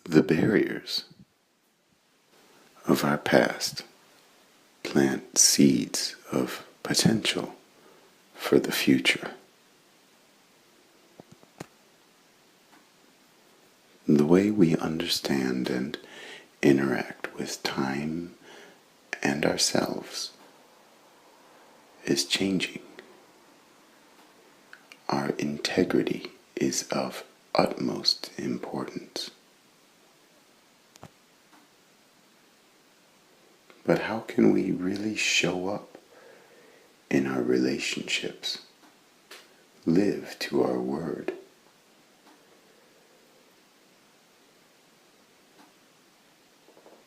the barriers of our past, plant seeds of potential for the future. The way we understand and interact with time and ourselves is changing. Our integrity is of utmost importance. But how can we really show up in our relationships, live to our word,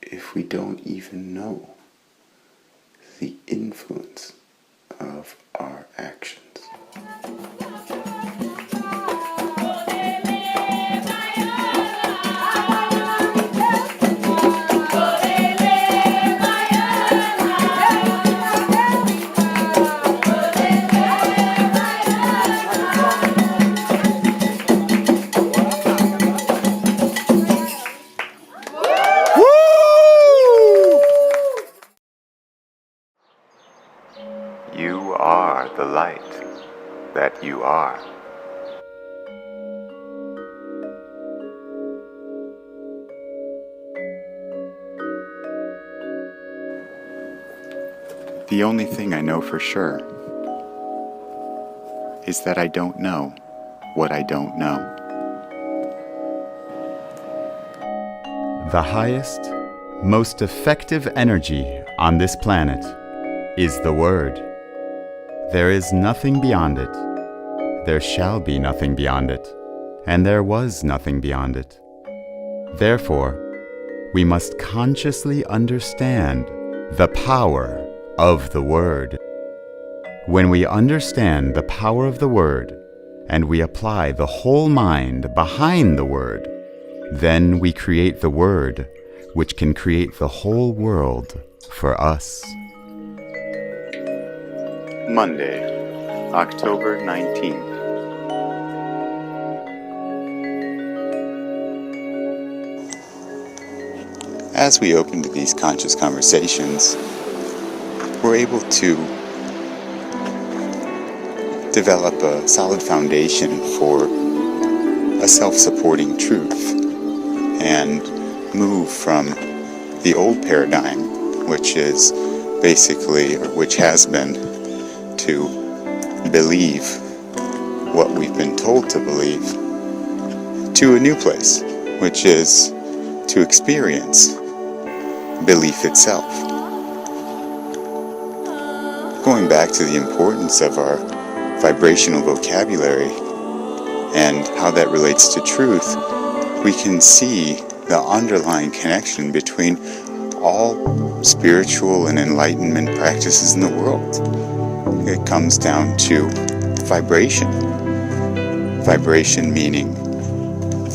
if we don't even know the influence of our actions? You are the light that you are. The only thing I know for sure is that I don't know what I don't know. The highest, most effective energy on this planet is the Word. There is nothing beyond it. There shall be nothing beyond it. And there was nothing beyond it. Therefore, we must consciously understand the power of the Word. When we understand the power of the Word, and we apply the whole mind behind the Word, then we create the Word, which can create the whole world for us. Monday, October 19th. As we open to these conscious conversations, we're able to develop a solid foundation for a self-supporting truth and move from the old paradigm, which is basically, or which has been, to believe what we've been told to believe, to a new place, which is to experience belief itself. Going back to the importance of our vibrational vocabulary and how that relates to truth, we can see the underlying connection between all spiritual and enlightenment practices in the world. It comes down to vibration. Vibration meaning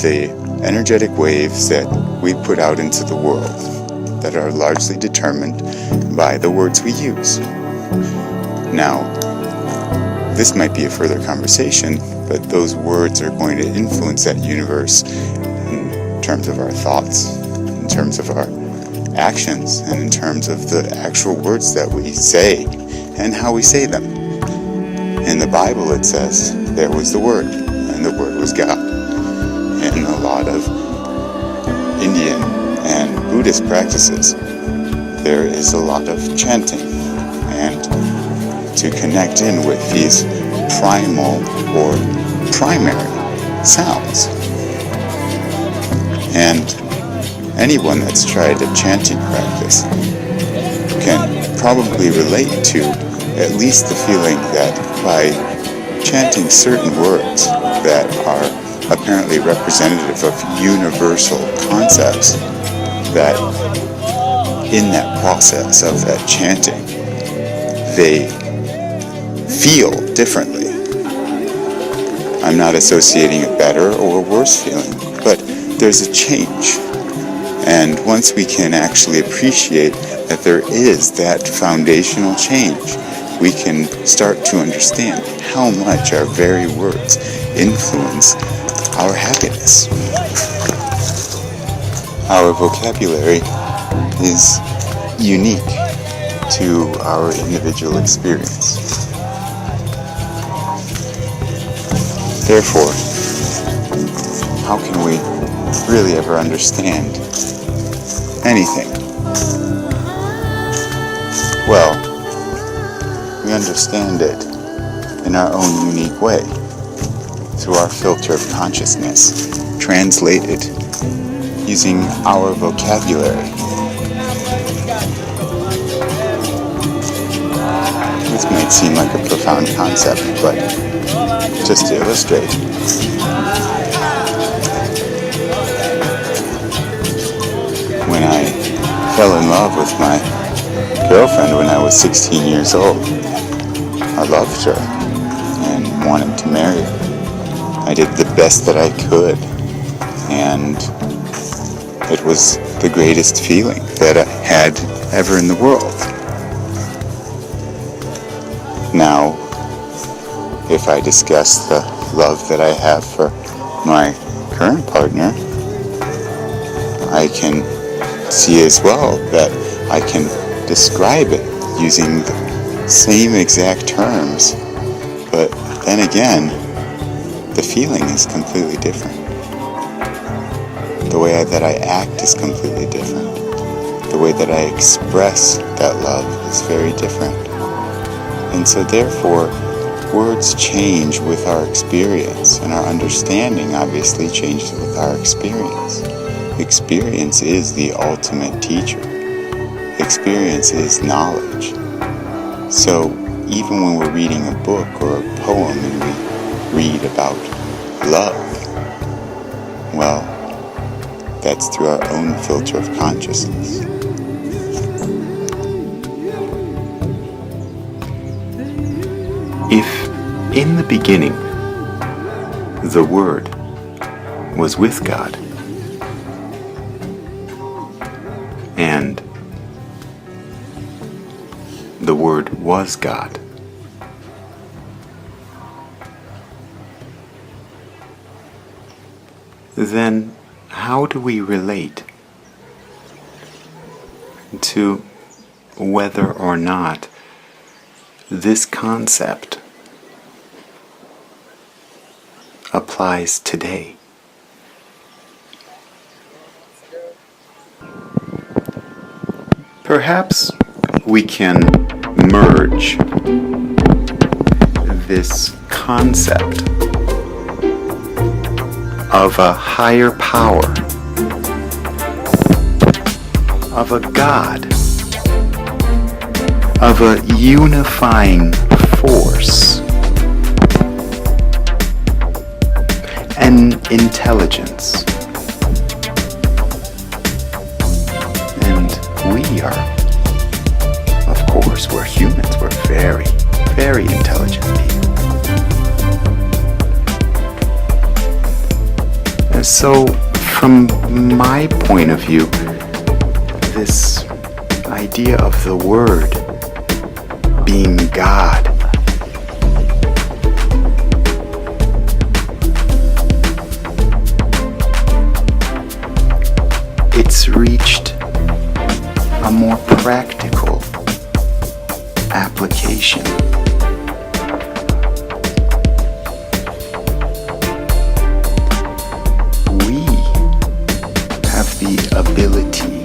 the energetic waves that we put out into the world that are largely determined by the words we use. Now, this might be a further conversation, but those words are going to influence that universe in terms of our thoughts, in terms of our actions, and in terms of the actual words that we say and how we say them. In the Bible it says, there was the Word, and the Word was God. In a lot of Indian and Buddhist practices, there is a lot of chanting, and to connect in with these primal or primary sounds. And anyone that's tried a chanting practice can probably relate to at least the feeling that by chanting certain words that are apparently representative of universal concepts, that in that process of that chanting, they feel differently. I'm not associating a better or worse feeling, but there's a change. And once we can actually appreciate that there is that foundational change, we can start to understand how much our very words influence our happiness. our vocabulary is unique to our individual experience. Therefore, how can we really ever understand anything? Well, we understand it in our own unique way, through our filter of consciousness, translated using our vocabulary. This might seem like a profound concept, but just to illustrate, when I fell in love with my girlfriend when I was 16 years old, I loved her and wanted to marry her. I did the best that I could, and it was the greatest feeling that I had ever in the world. Now, if I discuss the love that I have for my current partner, I can see as well that I can describe it using the same exact terms, but then again, the feeling is completely different. The way that I act is completely different. The way that I express that love is very different. And so therefore, words change with our experience, and our understanding obviously changes with our experience. Experience is the ultimate teacher. Experience is knowledge. So even when we're reading a book or a poem and we read about love, well, that's through our own filter of consciousness. If in the beginning the Word was with God, and the Word was God, then how do we relate to whether or not this concept applies today? Perhaps we can merge this concept of a higher power, of a God, of a unifying force, an intelligence. And we are, of course, we're humans, we're very, very intelligent people. And so, from my point of view, this idea of the Word being God it's reached a more practical application. We have the ability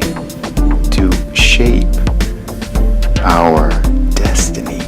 to shape our destiny.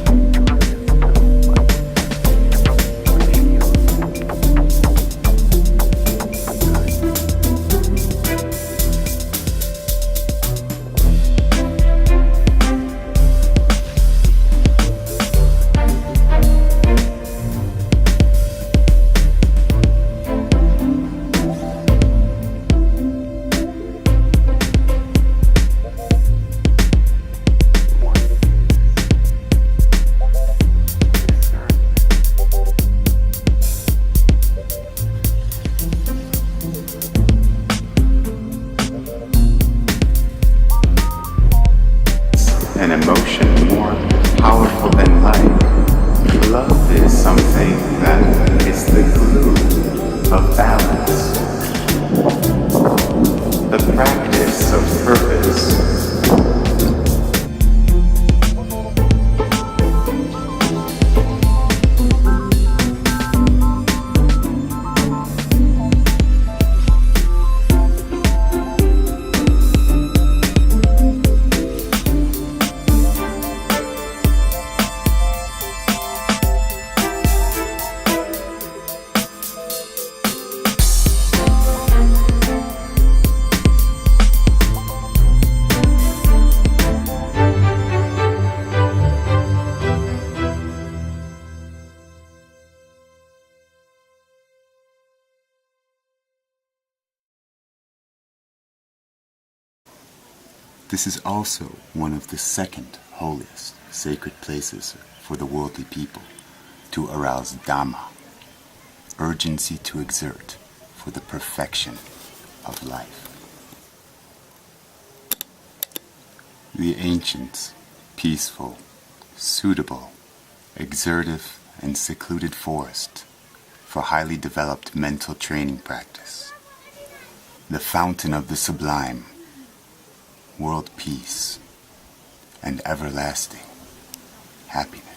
This is also one of the second holiest sacred places for the worldly people to arouse Dhamma, urgency to exert for the perfection of life. The ancients' peaceful, suitable, exertive, and secluded forest for highly developed mental training practice. The fountain of the sublime, world peace, and everlasting happiness.